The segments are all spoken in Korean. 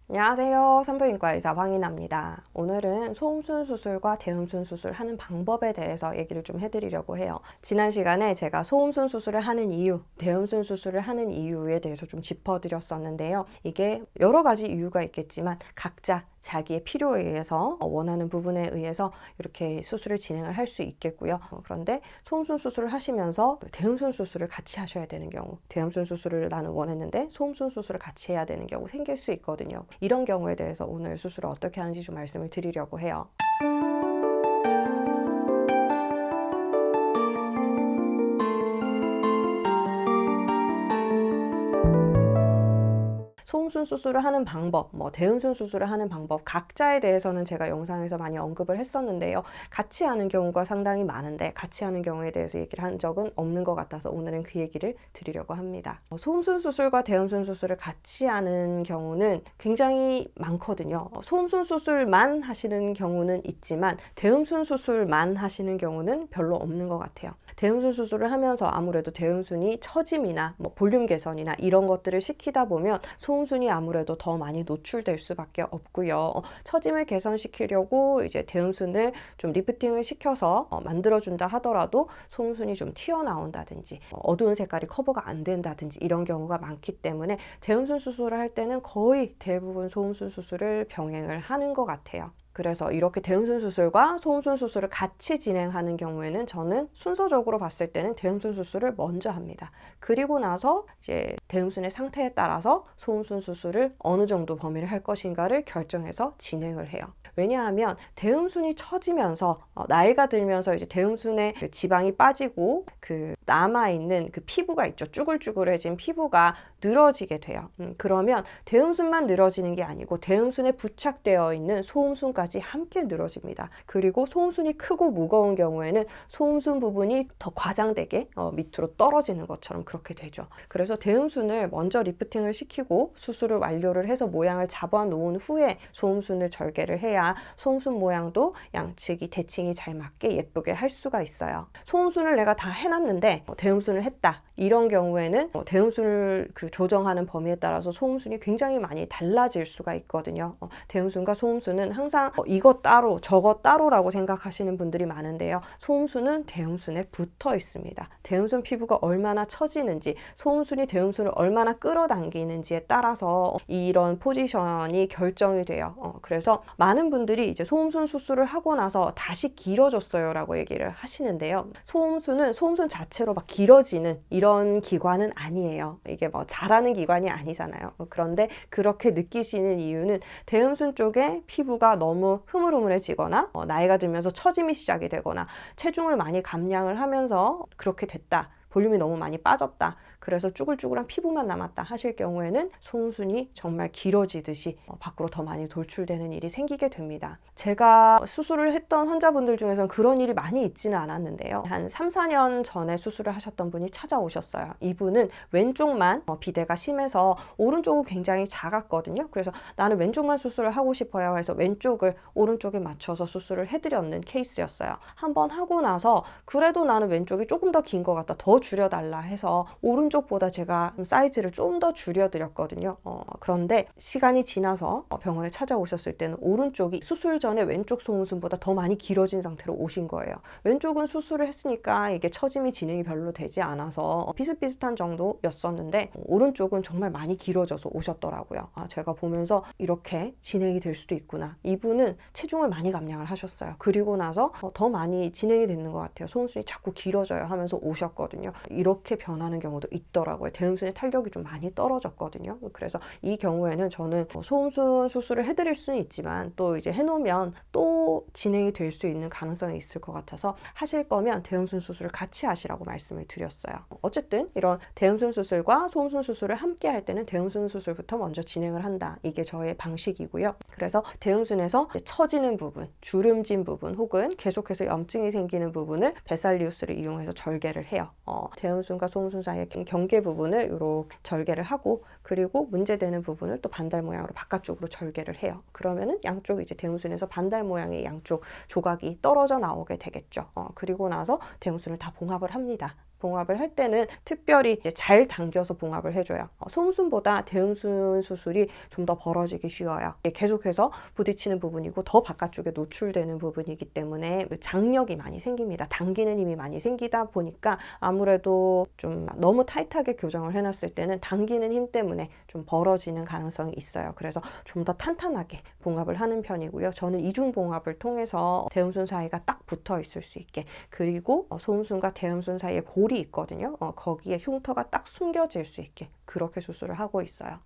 안녕하세요. 산부인과 의사 황인아입니다. 오늘은 소음순 수술과 대음순 수술 하는 방법에 대해서 얘기를 좀 해드리려고 해요. 지난 시간에 제가 소음순 수술을 하는 이유, 대음순 수술을 하는 이유에 대해서 좀 짚어드렸었는데요. 이게 여러 가지 이유가 있겠지만 각자 자기의 필요에 의해서 원하는 부분에 의해서 이렇게 수술을 진행을 할 수 있겠고요. 그런데 소음순 수술을 하시면서 대음순 수술을 같이 하셔야 되는 경우, 대음순 수술을 나는 원했는데 소음순 수술을 같이 해야 되는 경우 생길 수 있거든요. 이런 경우에 대해서 오늘 수술을 어떻게 하는지 좀 말씀을 드리려고 해요. 소음순 수술을 하는 방법, 대음순 수술을 하는 방법 각자에 대해서는 제가 영상에서 많이 언급을 했었는데요. 같이 하는 경우가 상당히 많은데 같이 하는 경우에 대해서 얘기를 한 적은 없는 것 같아서 오늘은 그 얘기를 드리려고 합니다. 소음순 수술과 대음순 수술을 같이 하는 경우는 굉장히 많거든요. 소음순 수술만 하시는 경우는 있지만 대음순 수술만 하시는 경우는 별로 없는 것 같아요. 대음순 수술을 하면서 아무래도 대음순이 처짐이나 볼륨 개선이나 이런 것들을 시키다 보면 소음순이 아무래도 더 많이 노출될 수밖에 없고요. 처짐을 개선시키려고 이제 대음순을 좀 리프팅을 시켜서 만들어준다 하더라도 소음순이 좀 튀어나온다든지 어두운 색깔이 커버가 안 된다든지 이런 경우가 많기 때문에 대음순 수술을 할 때는 거의 대부분 소음순 수술을 병행을 하는 것 같아요. 그래서 이렇게 대음순 수술과 소음순 수술을 같이 진행하는 경우에는 저는 순서적으로 봤을 때는 대음순 수술을 먼저 합니다. 그리고 나서 이제 대음순의 상태에 따라서 소음순 수술을 어느 정도 범위를 할 것인가를 결정해서 진행을 해요. 왜냐하면 대음순이 처지면서 나이가 들면서 이제 대음순의 그 지방이 빠지고 그 남아있는 그 피부가 있죠. 쭈글쭈글해진 피부가 늘어지게 돼요. 그러면 대음순만 늘어지는 게 아니고 대음순에 부착되어 있는 소음순까지 함께 늘어집니다. 그리고 소음순이 크고 무거운 경우에는 소음순 부분이 더 과장되게 밑으로 떨어지는 것처럼 그렇게 되죠. 그래서 대음순을 먼저 리프팅을 시키고 수술을 완료를 해서 모양을 잡아 놓은 후에 소음순을 절개를 해야 소음순 모양도 양측이 대칭이 잘 맞게 예쁘게 할 수가 있어요. 소음순을 내가 다 해놨는데 대음순을 했다. 이런 경우에는 대음순을 조정하는 범위에 따라서 소음순이 굉장히 많이 달라질 수가 있거든요. 대음순과 소음순은 항상 이거 따로 저거 따로라고 생각하시는 분들이 많은데요. 소음순은 대음순에 붙어 있습니다. 대음순 피부가 얼마나 처지는지, 소음순이 대음순을 얼마나 끌어당기는지에 따라서 이런 포지션이 결정이 돼요. 그래서 많은 분들이 이제 소음순 수술을 하고 나서 다시 길어졌어요 라고 얘기를 하시는데요. 소음순은 소음순 자체로 막 길어지는 이런 기관은 아니에요. 이게 자라는 기관이 아니잖아요. 그런데 그렇게 느끼시는 이유는 대음순 쪽에 피부가 너무 흐물흐물해지거나 나이가 들면서 처짐이 시작이 되거나 체중을 많이 감량을 하면서 그렇게 됐다. 볼륨이 너무 많이 빠졌다. 그래서 쭈글쭈글한 피부만 남았다 하실 경우에는 소음순이 정말 길어지듯이 밖으로 더 많이 돌출되는 일이 생기게 됩니다. 제가 수술을 했던 환자분들 중에서는 그런 일이 많이 있지는 않았는데요. 한 3, 4년 전에 수술을 하셨던 분이 찾아오셨어요. 이분은 왼쪽만 비대가 심해서 오른쪽은 굉장히 작았거든요. 그래서 나는 왼쪽만 수술을 하고 싶어요 해서 왼쪽을 오른쪽에 맞춰서 수술을 해드렸는 케이스였어요. 한번 하고 나서 그래도 나는 왼쪽이 조금 더 긴 것 같다. 더 줄여달라 해서 오른쪽보다 제가 사이즈를 좀 더 줄여드렸거든요. 그런데 시간이 지나서 병원에 찾아오셨을 때는 오른쪽이 수술 전에 왼쪽 소음순보다 더 많이 길어진 상태로 오신 거예요. 왼쪽은 수술을 했으니까 이게 처짐이 진행이 별로 되지 않아서 비슷비슷한 정도였었는데 오른쪽은 정말 많이 길어져서 오셨더라고요. 제가 보면서 이렇게 진행이 될 수도 있구나. 이분은 체중을 많이 감량을 하셨어요. 그리고 나서 더 많이 진행이 되는 것 같아요. 소음순이 자꾸 길어져요 하면서 오셨거든요. 이렇게 변하는 경우도 있더라고요. 대음순의 탄력이 좀 많이 떨어졌거든요. 그래서 이 경우에는 저는 소음순 수술을 해드릴 수는 있지만 또 이제 해놓으면 또 진행이 될 수 있는 가능성이 있을 것 같아서 하실 거면 대음순 수술을 같이 하시라고 말씀을 드렸어요. 어쨌든 이런 대음순 수술과 소음순 수술을 함께 할 때는 대음순 수술부터 먼저 진행을 한다. 이게 저의 방식이고요. 그래서 대음순에서 처지는 부분, 주름진 부분 혹은 계속해서 염증이 생기는 부분을 베살리우스를 이용해서 절개를 해요. 대음순과 소음순 사이의 경계 부분을 이렇게 절개를 하고 그리고 문제되는 부분을 또 반달 모양으로 바깥쪽으로 절개를 해요. 그러면은 양쪽 이제 대음순에서 반달 모양의 양쪽 조각이 떨어져 나오게 되겠죠. 그리고 나서 대음순을 다 봉합을 합니다. 봉합을 할 때는 특별히 잘 당겨서 봉합을 해줘요. 소음순보다 대음순 수술이 좀 더 벌어지기 쉬워요. 계속해서 부딪히는 부분이고 더 바깥쪽에 노출되는 부분이기 때문에 장력이 많이 생깁니다. 당기는 힘이 많이 생기다 보니까 아무래도 좀 너무 타이트하게 교정을 해놨을 때는 당기는 힘 때문에 좀 벌어지는 가능성이 있어요. 그래서 좀 더 탄탄하게 봉합을 하는 편이고요. 저는 이중 봉합을 통해서 대음순 사이가 딱 붙어 있을 수 있게, 그리고 소음순과 대음순 사이에 골이 있거든요. 거기에 흉터가 딱 숨겨질 수 있게 그렇게 수술을 하고 있어요.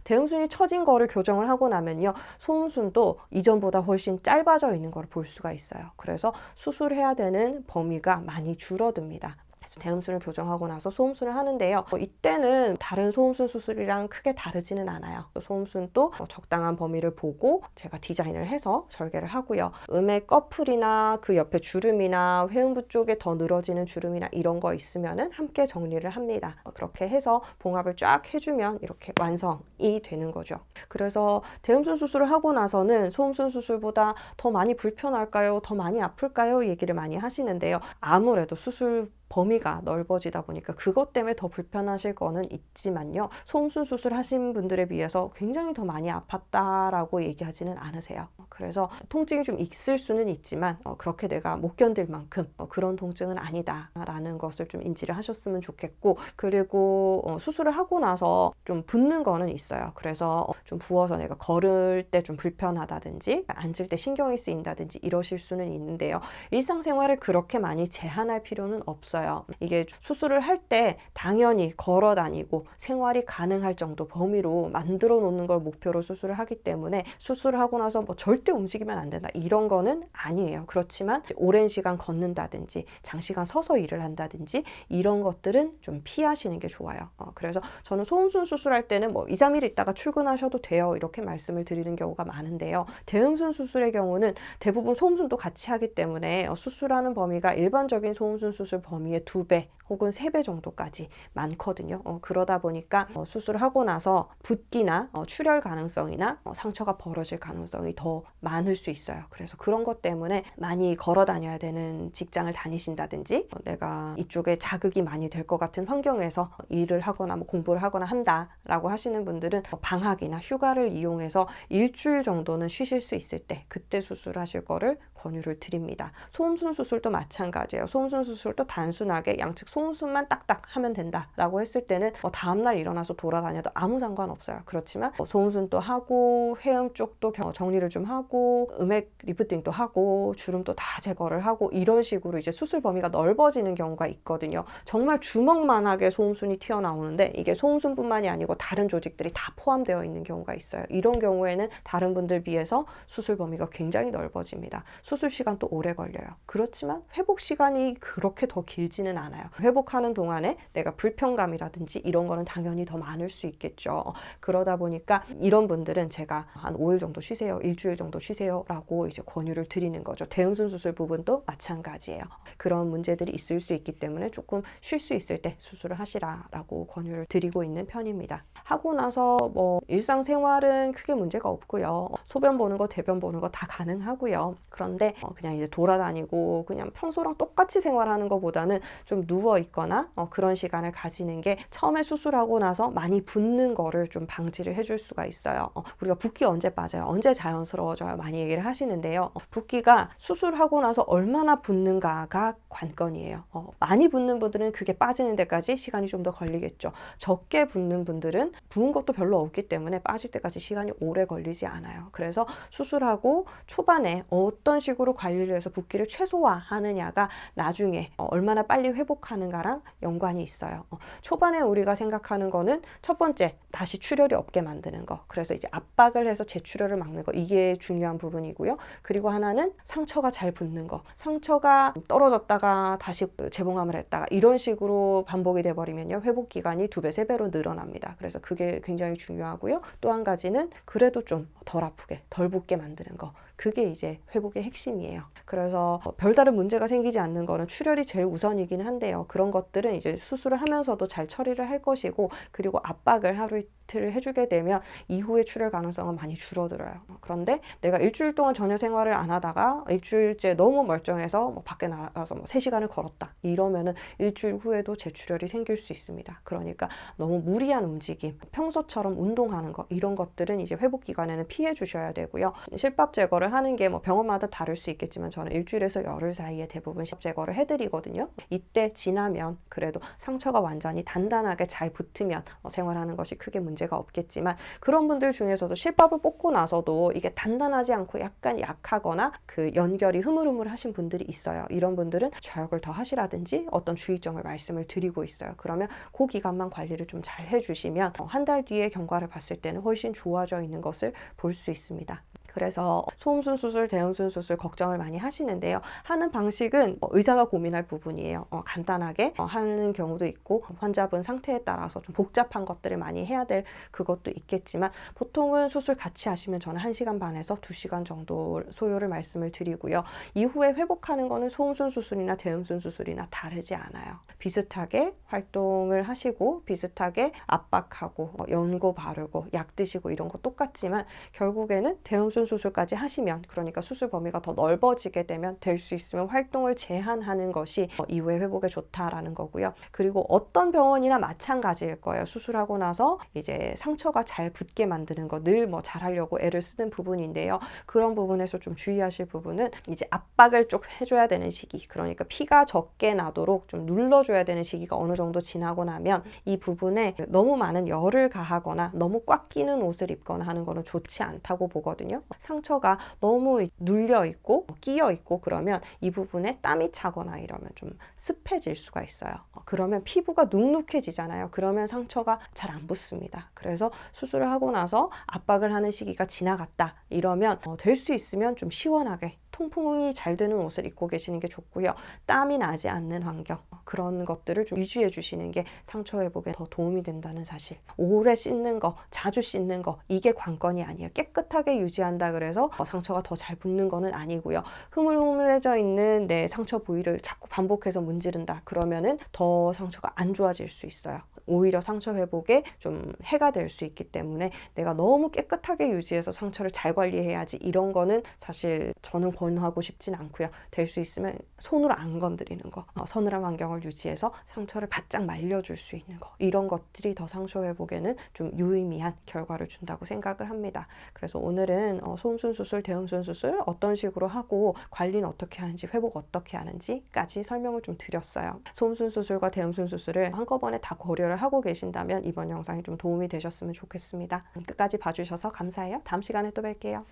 대음순이 처진 거를 교정을 하고 나면요, 소음순도 이전보다 훨씬 짧아져 있는 걸 볼 수가 있어요. 그래서 수술해야 되는 범위가 많이 줄어듭니다. 그래서 대음순을 교정하고 나서 소음순을 하는데요. 이때는 다른 소음순 수술이랑 크게 다르지는 않아요. 소음순도 적당한 범위를 보고 제가 디자인을 해서 절개를 하고요. 음의 꺼풀이나 그 옆에 주름이나 회음부 쪽에 더 늘어지는 주름이나 이런 거 있으면은 함께 정리를 합니다. 그렇게 해서 봉합을 쫙 해주면 이렇게 완성이 되는 거죠. 그래서 대음순 수술을 하고 나서는 소음순 수술보다 더 많이 불편할까요? 더 많이 아플까요? 얘기를 많이 하시는데요. 아무래도 수술 범위가 넓어지다 보니까 그것 때문에 더 불편하실 거는 있지만요. 소음순 수술 하신 분들에 비해서 굉장히 더 많이 아팠다라고 얘기하지는 않으세요. 그래서 통증이 좀 있을 수는 있지만 그렇게 내가 못 견딜 만큼 그런 통증은 아니다라는 것을 좀 인지를 하셨으면 좋겠고, 그리고 수술을 하고 나서 좀 붓는 거는 있어요. 그래서 좀 부어서 내가 걸을 때 좀 불편하다든지 앉을 때 신경이 쓰인다든지 이러실 수는 있는데요. 일상생활을 그렇게 많이 제한할 필요는 없어요. 이게 수술을 할 때 당연히 걸어 다니고 생활이 가능할 정도 범위로 만들어 놓는 걸 목표로 수술을 하기 때문에 수술을 하고 나서 뭐 절대 움직이면 안 된다 이런 거는 아니에요. 그렇지만 오랜 시간 걷는다든지 장시간 서서 일을 한다든지 이런 것들은 좀 피하시는 게 좋아요. 그래서 저는 소음순 수술할 때는 뭐 2, 3일 있다가 출근하셔도 돼요 이렇게 말씀을 드리는 경우가 많은데요. 대음순 수술의 경우는 대부분 소음순도 같이 하기 때문에 수술하는 범위가 일반적인 소음순 수술 범위의 2배 혹은 3배 정도까지 많거든요. 그러다 보니까 수술을 하고 나서 붓기나 출혈 가능성이나 상처가 벌어질 가능성이 더 많을 수 있어요. 그래서 그런 것 때문에 많이 걸어 다녀야 되는 직장을 다니신다든지 내가 이쪽에 자극이 많이 될 것 같은 환경에서 일을 하거나 뭐 공부를 하거나 한다라고 하시는 분들은 방학이나 휴가를 이용해서 일주일 정도는 쉬실 수 있을 때 그때 수술하실 거를 권유를 드립니다. 소음순 수술도 마찬가지예요. 소음순 수술도 단순하게 양측 소음순만 딱딱 하면 된다라고 했을 때는 다음날 일어나서 돌아다녀도 아무 상관없어요. 그렇지만 소음순도 하고 회음 쪽도 정리를 좀 하고 음액 리프팅도 하고 주름도 다 제거를 하고 이런 식으로 이제 수술 범위가 넓어지는 경우가 있거든요. 정말 주먹만하게 소음순이 튀어나오는데 이게 소음순뿐만이 아니고 다른 조직들이 다 포함되어 있는 경우가 있어요. 이런 경우에는 다른 분들 비해서 수술 범위가 굉장히 넓어집니다. 수술 시간도 오래 걸려요. 그렇지만 회복 시간이 그렇게 더 길지는 않아요. 회복하는 동안에 내가 불편감이라든지 이런 거는 당연히 더 많을 수 있겠죠. 그러다 보니까 이런 분들은 제가 한 5일 정도 쉬세요, 일주일 정도 쉬세요 라고 이제 권유를 드리는 거죠. 대음순 수술 부분도 마찬가지예요. 그런 문제들이 있을 수 있기 때문에 조금 쉴 수 있을 때 수술을 하시라라고 권유를 드리고 있는 편입니다. 하고 나서 뭐 일상생활은 크게 문제가 없고요. 소변 보는 거, 대변 보는 거 다 가능하고요. 그런데 그냥 이제 돌아다니고 그냥 평소랑 똑같이 생활하는 것보다는 좀 누워 있거나 그런 시간을 가지는 게 처음에 수술하고 나서 많이 붓는 거를 좀 방지를 해줄 수가 있어요. 우리가 붓기 언제 빠져요? 언제 자연스러워져요? 많이 얘기를 하시는데요. 붓기가 수술하고 나서 얼마나 붓는가가 관건이에요. 많이 붓는 분들은 그게 빠지는 데까지 시간이 좀 더 걸리겠죠. 적게 붓는 분들은 부은 것도 별로 없기 때문에 빠질 때까지 시간이 오래 걸리지 않아요. 그래서 수술하고 초반에 어떤 식으로 관리를 해서 붓기를 최소화하느냐가 나중에 얼마나 빨리 회복하는가랑 연관이 있어요. 초반에 우리가 생각하는 거는 첫 번째, 다시 출혈이 없게 만드는 거. 그래서 이제 압박을 해서 재출혈을 막는 거. 이게 중요한 부분이고요. 그리고 하나는 상처가 잘 붙는 거. 상처가 떨어졌다가 다시 재봉함을 했다가 이런 식으로 반복이 돼버리면요. 회복 기간이 2배, 3배로 늘어납니다. 그래서 그게 굉장히 중요하고요. 또 한 가지는 그래도 좀 덜 아프게, 덜 붓게 만드는 거. 그게 이제 회복의 핵심이에요. 그래서 별다른 문제가 생기지 않는 거는 출혈이 제일 우선이긴 한데요. 그런 것들은 이제 수술을 하면서도 잘 처리를 할 것이고, 그리고 압박을 하루 이틀 해주게 되면 이후에 출혈 가능성은 많이 줄어들어요. 그런데 내가 일주일 동안 전혀 생활을 안 하다가 일주일째 너무 멀쩡해서 뭐 밖에 나가서 뭐 3시간을 걸었다 이러면은 일주일 후에도 재출혈이 생길 수 있습니다. 그러니까 너무 무리한 움직임, 평소처럼 운동하는 거, 이런 것들은 이제 회복 기간에는 피해 주셔야 되고요. 실밥 제거를 하는 게 뭐 병원마다 다를 수 있겠지만 저는 일주일에서 열흘 사이에 대부분 실밥 제거를 해드리거든요. 이때 지나면 그래도 상처가 완전히 단단하게 잘 붙으면 생활하는 것이 크게 문제가 없겠지만, 그런 분들 중에서도 실밥을 뽑고 나서도 이게 단단하지 않고 약간 약하거나 그 연결이 흐물흐물하신 분들이 있어요. 이런 분들은 저역을 더 하시라든지 어떤 주의점을 말씀을 드리고 있어요. 그러면 그 기간만 관리를 좀 잘 해주시면 한 달 뒤에 경과를 봤을 때는 훨씬 좋아져 있는 것을 볼 수 있습니다. 그래서 소음순 수술, 대음순 수술 걱정을 많이 하시는데요. 하는 방식은 의사가 고민할 부분이에요. 간단하게 하는 경우도 있고, 환자분 상태에 따라서 좀 복잡한 것들을 많이 해야 될 그것도 있겠지만, 보통은 수술 같이 하시면 저는 1시간 반에서 2시간 정도 소요를 말씀을 드리고요. 이후에 회복하는 거는 소음순 수술이나 대음순 수술이나 다르지 않아요. 비슷하게 활동을 하시고 비슷하게 압박하고 연고 바르고 약 드시고 이런 거 똑같지만, 결국에는 대음순 수술까지 하시면, 그러니까 수술 범위가 더 넓어지게 되면 될 수 있으면 활동을 제한하는 것이 이후에 회복에 좋다라는 거고요. 그리고 어떤 병원이나 마찬가지일 거예요. 수술하고 나서 이제 상처가 잘 붙게 만드는 거 늘 뭐 잘하려고 애를 쓰는 부분인데요. 그런 부분에서 좀 주의하실 부분은 이제 압박을 좀 해줘야 되는 시기, 그러니까 피가 적게 나도록 좀 눌러줘야 되는 시기가 어느 정도 지나고 나면 이 부분에 너무 많은 열을 가하거나 너무 꽉 끼는 옷을 입거나 하는 거는 좋지 않다고 보거든요. 상처가 너무 눌려 있고 끼어 있고 그러면 이 부분에 땀이 차거나 이러면 좀 습해질 수가 있어요. 그러면 피부가 눅눅해지잖아요. 그러면 상처가 잘 안 붙습니다. 그래서 수술을 하고 나서 압박을 하는 시기가 지나갔다 이러면 될 수 있으면 좀 시원하게 통풍이 잘 되는 옷을 입고 계시는 게 좋고요. 땀이 나지 않는 환경, 그런 것들을 좀 유지해 주시는 게 상처 회복에 더 도움이 된다는 사실. 오래 씻는 거, 자주 씻는 거, 이게 관건이 아니에요. 깨끗하게 유지한다 그래서 상처가 더 잘 붙는 거는 아니고요. 흐물흐물해져 있는 내 상처 부위를 자꾸 반복해서 문지른다 그러면은 더 상처가 안 좋아질 수 있어요. 오히려 상처 회복에 좀 해가 될 수 있기 때문에 내가 너무 깨끗하게 유지해서 상처를 잘 관리해야지, 이런 거는 사실 저는 권하고 싶진 않고요. 될 수 있으면 손으로 안 건드리는 거, 서늘한 환경을 유지해서 상처를 바짝 말려줄 수 있는 거, 이런 것들이 더 상처 회복에는 좀 유의미한 결과를 준다고 생각을 합니다. 그래서 오늘은 소음순 수술, 대음순 수술 어떤 식으로 하고 관리는 어떻게 하는지, 회복 어떻게 하는지까지 설명을 좀 드렸어요. 소음순 수술과 대음순 수술을 한꺼번에 다 고려를 하고 계신다면 이번 영상이 좀 도움이 되셨으면 좋겠습니다. 끝까지 봐주셔서 감사해요. 다음 시간에 또 뵐게요.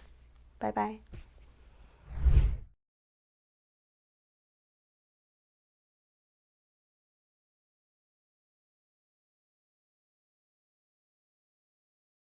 바이바이.